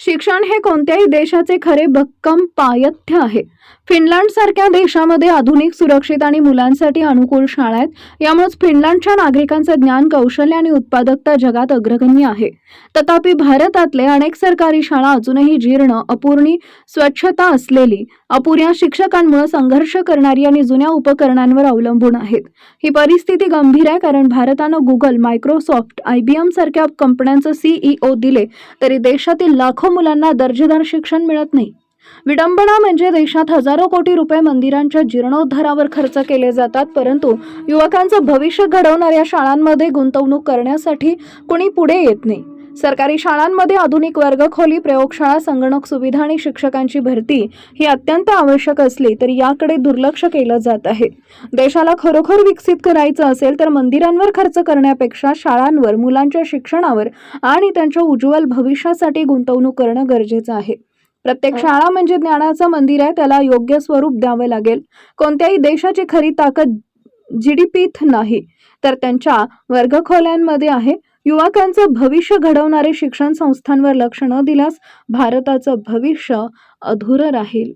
शिक्षण हे कोणत्याही देशाचे खरे भक्कम पायथ्य आहे. फिनलंडसारख्या देशामध्ये आधुनिक, सुरक्षित आणि मुलांसाठी अनुकूल शाळा आहेत. यामुळेच फिनलंडच्या नागरिकांचे ज्ञान, कौशल्य आणि उत्पादकता जगात अग्रगण्य आहे. तथापि भारतातले अनेक सरकारी शाळा अजूनही जीर्ण, अपूर्ण स्वच्छता असलेली, अपुऱ्या शिक्षकांमुळे संघर्ष करणारी आणि जुन्या उपकरणांवर अवलंबून आहेत. ही परिस्थिती गंभीर आहे, कारण भारतानं गुगल, मायक्रोसॉफ्ट, IBM सारख्या कंपन्यांचे CEO दिले तरी देशातील लाखो मुलांना दर्जेदार शिक्षण मिळत नाही. विडंबना म्हणजे देशात हजारो कोटी रुपये मंदिरांच्या जीर्णोद्धारावर खर्च केले जातात, परंतु युवकांचं भविष्य घडवणाऱ्या शाळांमध्ये गुंतवणूक करण्यासाठी कोणी पुढे येत नाही. सरकारी शाळांमध्ये आधुनिक वर्गखोली, प्रयोगशाळा, संगणक सुविधा आणि शिक्षकांची भरती ही अत्यंत आवश्यक असली तरी याकडे दुर्लक्ष केलं जात आहे. देशाला खरोखर विकसित करायचं असेल तर मंदिरांवर खर्च करण्यापेक्षा शाळांवर, मुलांच्या शिक्षणावर आणि त्यांच्या उज्ज्वल भविष्यासाठी गुंतवणूक करणं गरजेचं आहे. प्रत्येक शाळा म्हणजे ज्ञानाचं मंदिर आहे, त्याला योग्य स्वरूप द्यावं लागेल. कोणत्याही देशाची खरी ताकद GDPत नाही, तर त्यांच्या वर्गखोल्यांमध्ये आहे. युवकांचं भविष्य घडवणारे शिक्षण संस्थांवर लक्ष न दिल्यास भारताचं भविष्य अधुरं राहील.